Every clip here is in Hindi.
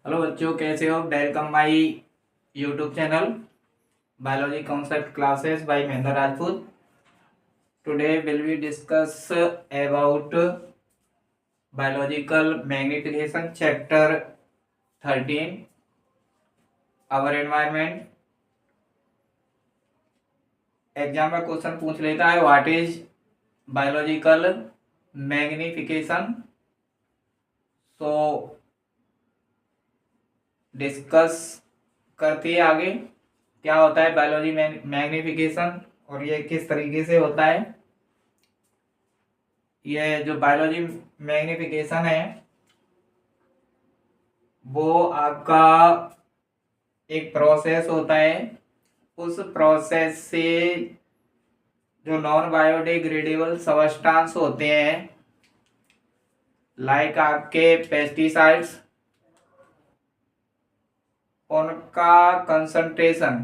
हेलो बच्चों, कैसे हो? Welcome my YouTube channel biology concept classes by Mahendra Rajput. Today will we discuss about biological magnification chapter 13 our environment. Exam का क्वेश्चन पूछ लेता है, what is biological magnification. So discuss करती है आगे क्या होता है बायोलॉजी मैग्निफिकेशन और ये किस तरीके से होता है। ये जो बायोलॉजी मैग्निफिकेशन है वो आपका एक प्रोसेस होता है। उस प्रोसेस से जो नॉन बायोडिग्रेडेबल सब्सटेंस होते हैं लाइक आपके पेस्टिसाइड्स, उनका कंसंट्रेशन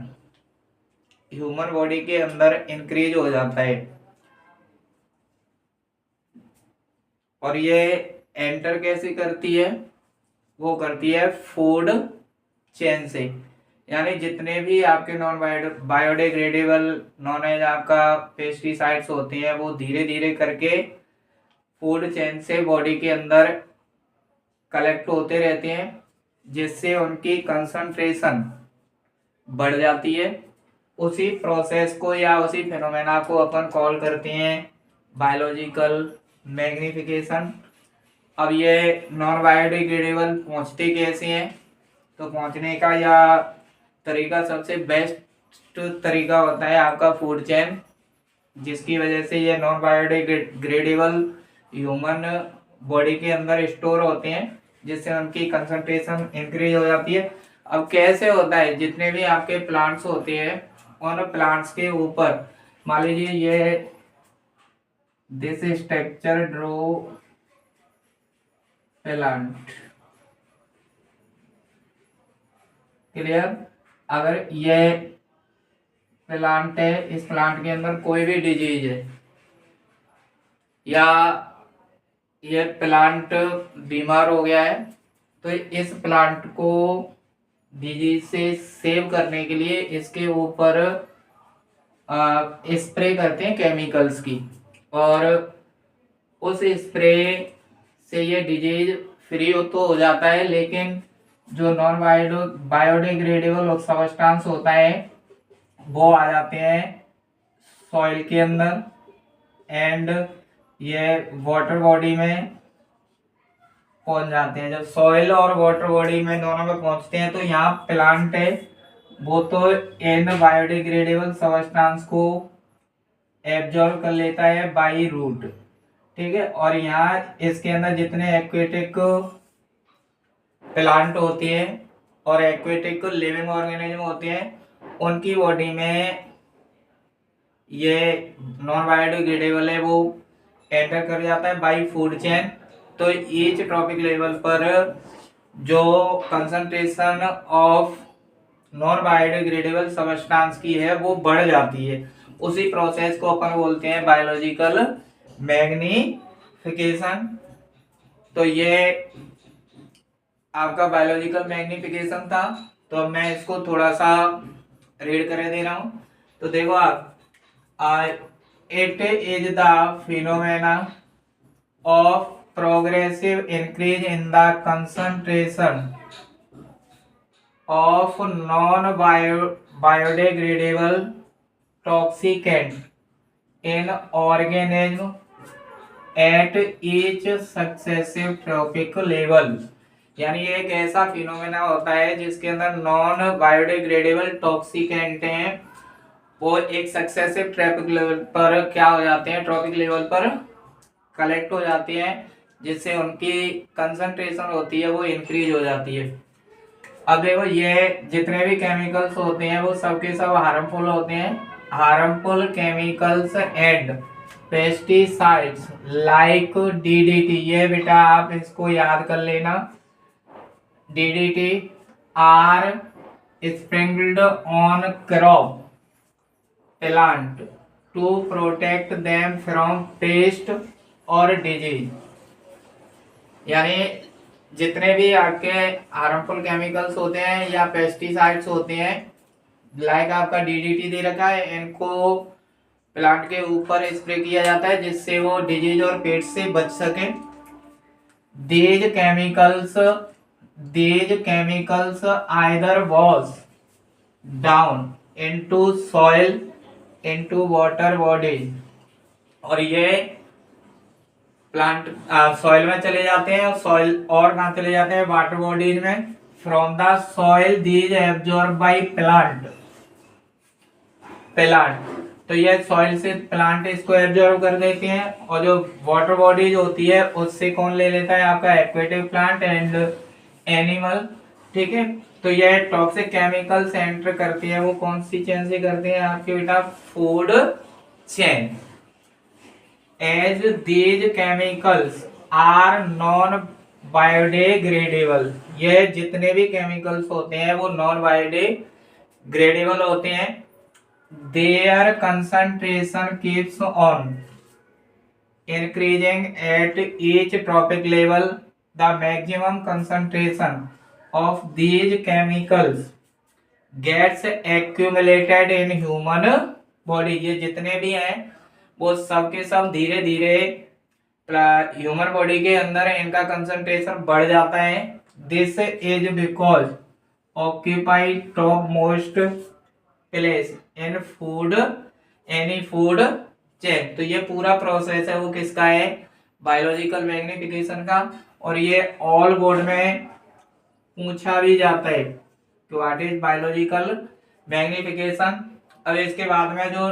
ह्यूमन बॉडी के अंदर इंक्रीज हो जाता है और ये एंटर कैसे करती है? वो करती है फूड चेन से। यानी जितने भी आपके नॉन बायोडिग्रेडेबल नॉन एज आपका पेस्टिसाइड्स होते हैं वो धीरे धीरे करके फूड चेन से बॉडी के अंदर कलेक्ट होते रहते हैं, जिससे उनकी कंसंट्रेशन बढ़ जाती है। उसी प्रोसेस को या उसी फिनोमेना को अपन कॉल करते हैं बायोलॉजिकल मैग्निफिकेशन। अब ये नॉन बायोडिग्रेडेबल पहुंचते कैसे हैं? तो पहुंचने का या तरीका सबसे बेस्ट तरीका होता है आपका फूड चेन, जिसकी वजह से ये नॉन बायोडिग्रेडेबल ह्यूमन बॉडी के अंदर स्टोर होते हैं, जिससे उनकी कंसंट्रेशन इंक्रीज हो जाती है। अब कैसे होता है? जितने भी आपके प्लांट्स होते हैं उन प्लांट्स के ऊपर मान लीजिए ये this structure draw plant, clear. अगर ये प्लांट है, इस प्लांट के अंदर कोई भी डिजीज है या ये प्लांट बीमार हो गया है, तो इस प्लांट को डिजीज से सेव करने के लिए इसके ऊपर स्प्रे करते हैं केमिकल्स की, और उस स्प्रे से ये डिजीज फ्री तो हो जाता है। लेकिन जो नॉन बायोडिग्रेडेबल सब्सटेंस होता है वो आ जाते हैं सॉइल के अंदर एंड ये वाटर बॉडी में पहुंच जाते हैं। जब सॉइल और वाटर बॉडी में दोनों में पहुंचते हैं तो यहाँ प्लांट है वो तो इन बायोडिग्रेडेबल सब्सटेंस को एब्जॉर्ब कर लेता है बाय रूट, ठीक है। और यहाँ इसके अंदर जितने एक्वेटिक प्लांट होते हैं और एक्वेटिक लिविंग ऑर्गेनिज्म होते हैं उनकी बॉडी में ये नॉन बायोडिग्रेडेबल है वो एंटर कर जाता है बाय फूड चेन। तो ईच ट्रॉपिक लेवल पर जो concentration of non biodegradable substance की है वो बढ़ जाती है। उसी प्रोसेस को अपन बोलते हैं बायोलॉजिकल मैग्निफिकेशन। तो ये आपका बायोलॉजिकल मैग्निफिकेशन था। तो अब मैं इसको थोड़ा सा रीड कर दे रहा हूं। तो देखो आप, it is the phenomena of progressive increase in the concentration of non-biodegradable toxicant in organism at each successive trophic level। यानी ये एक ऐसा फिनोमेना होता है जिसके अंदर नॉन बायोडिग्रेडेबल टॉक्सिकेंट हैं वो एक सक्सेसिव ट्रॉपिक लेवल पर क्या हो जाते हैं, ट्रॉपिक लेवल पर कलेक्ट हो जाती हैं, जिससे उनकी कंसंट्रेशन होती है वो इंक्रीज हो जाती है। अब देखो ये जितने भी केमिकल्स होते हैं वो सबके सब हार्मफुल होते हैं। Harmful chemicals and pesticides like DDT, ये बेटा आप इसको याद कर लेना, DDT are sprinkled on crop plant to protect them from pest और डिजीज। यानी जितने भी आपके हार्मफुल केमिकल्स होते हैं या पेस्टिसाइड्स होते हैं, लाइक आपका डीडीटी दे रखा है, इनको प्लांट के ऊपर स्प्रे किया जाता है जिससे वो डिजीज और पेस्ट से बच सके। these chemicals these chemicals either wash down into soil, into water bodies, और ये प्लांट सॉइल में चले जाते हैं, और सॉइल और कहाँ चले जाते हैं, वाटर बॉडीज में। From the soil these absorb by plant, तो ये सॉइल से प्लांट इसको एब्जॉर्ब कर देते हैं, और जो वाटर बॉडीज होती है उससे कौन ले लेता है, आपका एक्वेटिव प्लांट एंड एनिमल। ठीक है, तो ये टॉक्सिक केमिकल्स एंटर करती है, वो कौन सी चेन से करते हैं आपके बेटा, food chain. As these chemicals are non biodegradable, ये जितने भी केमिकल्स होते हैं वो नॉन बायोडिग्रेडेबल होते हैं। their concentration keeps on increasing at each tropic level. The maximum concentration of these chemicals gets accumulated in human body, ये जितने भी हैं वो सब के सब धीरे धीरे ह्यूमन बॉडी के अंदर इनका कंसंट्रेशन बढ़ जाता है। This is because occupy top most place in food, any food chain. तो ये पूरा प्रोसेस है वो किसका है, बायोलॉजिकल मैग्निफिकेशन का। और ये ऑल बोर्ड में पूछा भी जाता है कि व्हाट इज बायोलॉजिकल मैग्निफिकेशन। अब इसके बाद में जो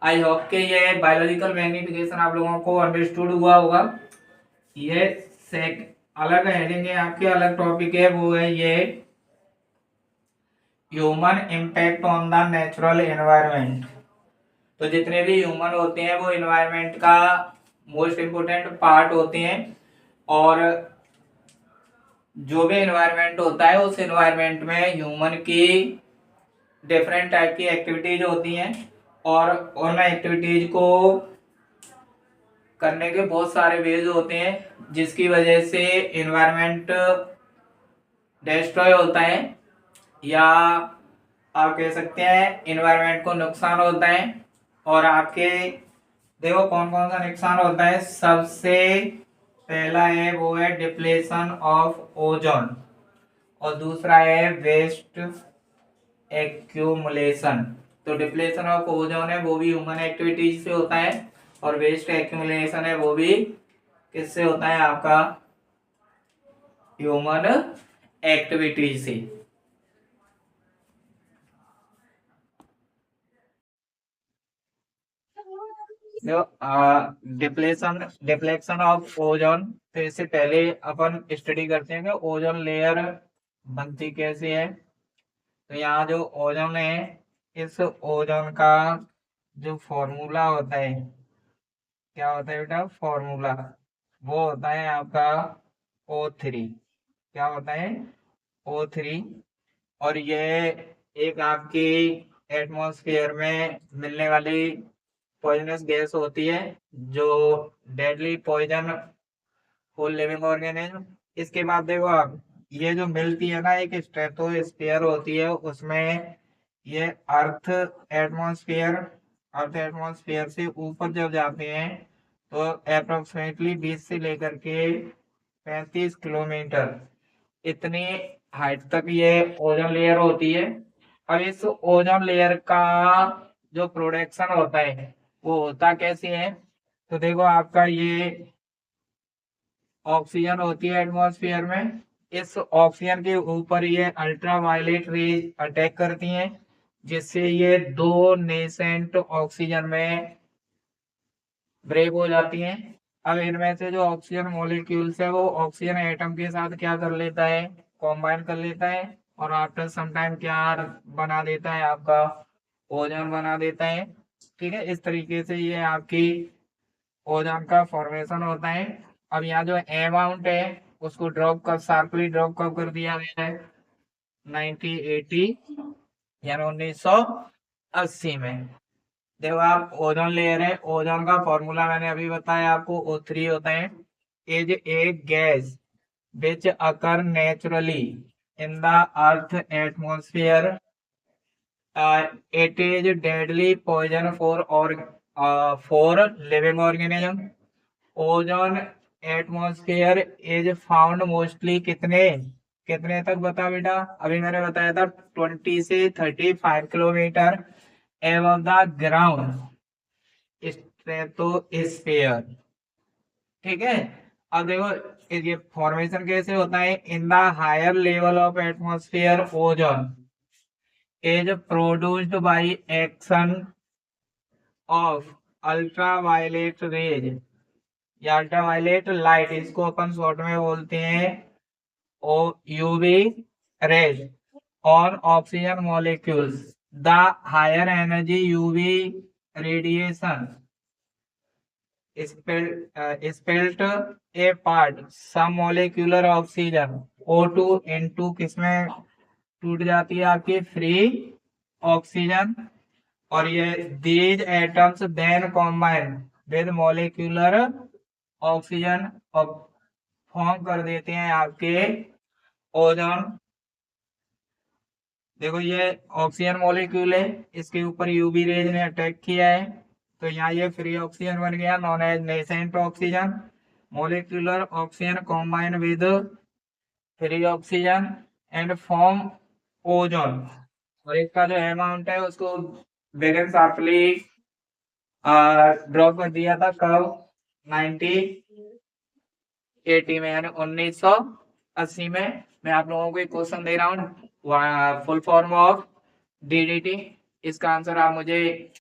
आई होप के ये बायोलॉजिकल मैग्निफिकेशन आप लोगों को अंडरस्टूड हुआ होगा। ये अलग हेडिंग है आपके, अलग टॉपिक है, वो है ये human impact on the natural environment. तो जितने भी ह्यूमन होते हैं वो एनवायरनमेंट का मोस्ट इम्पोर्टेंट पार्ट होते हैं, और जो भी एनवायरनमेंट होता है उस एनवायरनमेंट में ह्यूमन की डिफरेंट टाइप की एक्टिविटीज होती हैं, और उन एक्टिविटीज को करने के बहुत सारे वेज होते हैं जिसकी वजह से एनवायरनमेंट डिस्ट्रॉय होता है, या आप कह सकते हैं एनवायरनमेंट को नुकसान होता है। और आपके देखो कौन कौन सा नुकसान होता है, सबसे पहला है वो है डिप्लेशन ऑफ ओजोन, और दूसरा है वेस्ट एक्यूमुलेशन। तो डिप्लेशन ऑफ ओजोन है वो भी ह्यूमन एक्टिविटीज से होता है, और वेस्ट एक्यूमुलेशन है वो भी किससे होता है, आपका ह्यूमन एक्टिविटीज से। डिप्लेशन डिप्लेक्शन ऑफ ओजोन, तो इससे पहले अपन स्टडी करते हैं कि ओजोन लेयर बनती कैसे है। तो यहाँ जो ओजोन है, इस ओजोन का जो फॉर्मूला होता है, क्या होता है बेटा, फॉर्मूला वो होता है आपका O3। क्या होता है, O3। और ये एक आपकी एटमॉस्फेयर में मिलने वाली पॉइजनस गैस होती है, जो deadly poison full living organism. इसके बाद देखो आप, ये जो मिलती है ना, एक स्ट्रेटोस्फीयर होती है, उसमें ये अर्थ एटमॉस्फेयर से ऊपर जब जाते हैं तो अप्रोक्सीमेटली 20 से लेकर के 35 किलोमीटर इतनी हाइट तक ये ओजोन लेयर होती है। अब इस ओजोन लेयर का जो प्रोडक्शन होता है वो होता कैसे है, तो देखो आपका ये ऑक्सीजन होती है एटमॉस्फेयर में, इस ऑक्सीजन के ऊपर ये अल्ट्रावायलेट रेज अटैक करती हैं, जिससे ये दो नेसेंट ऑक्सीजन में ब्रेक हो जाती हैं। अब इनमें से जो ऑक्सीजन मॉलिक्यूल्स है वो ऑक्सीजन एटम के साथ क्या कर लेता है, कॉम्बाइन कर लेता है, और आफ्टर सम टाइम क्या बना देता है, आपका ओजोन बना देता है। ठीक है, इस तरीके से ये आपकी ओजोन का फॉर्मेशन होता है। अब यहाँ जो अमाउंट है उसको शार्पली ड्रॉप कब कर दिया गया है, 1980 यानी 1980 में। देखो आप, ओजोन लेयर है, ओजोन का फॉर्मूला मैंने अभी बताया आपको, O3 होता है। Is a gas which occur naturally in the earth atmosphere. It is deadly poison for living organism. Ozone atmosphere is found mostly कितने कितने तक बता बेटा, अभी मैंने बताया था 20 से 35 kilometre above the ground stratosphere. ठीक है। अब देखो ये फॉर्मेशन कैसे होता है, in the higher level of atmosphere ozone is produced by action of ultraviolet rays या अल्ट्रावायलेट लाइट, इसको अपन शॉर्ट में बोलते हैं ओ UV rays on oxygen molecules. The higher energy UV radiation split apart some molecular oxygen O2 into किसमें टूट जाती है आपकी फ्री ऑक्सीजन, और ये these atoms then combine with molecular oxygen और फॉर्म कर देते हैं आपके ओजोन। देखो ये ऑक्सीजन मॉलिक्यूल है, इसके ऊपर यूवी रेज ने अटैक किया है, तो यहाँ ये फ्री ऑक्सीजन बन गया, known as nascent oxygen. Molecular oxygen combine with free oxygen and form ozone, और इसका जो अमाउंट है उसको बेरेन शार्पली ड्रॉ कर दिया था कब 1980 में, यानी 1980 में। मैं आप लोगों को एक क्वेश्चन दे रहा हूँ, फुल फॉर्म ऑफ डीडीटी। इसका आंसर आप मुझे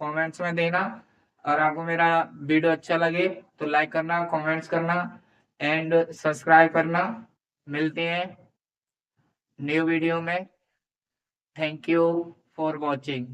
कमेंट्स में देना, और आपको मेरा वीडियो अच्छा लगे तो लाइक करना, कमेंट्स करना एंड सब्सक्राइब करना। मिलते हैं न्यू वीडियो में। Thank you for watching.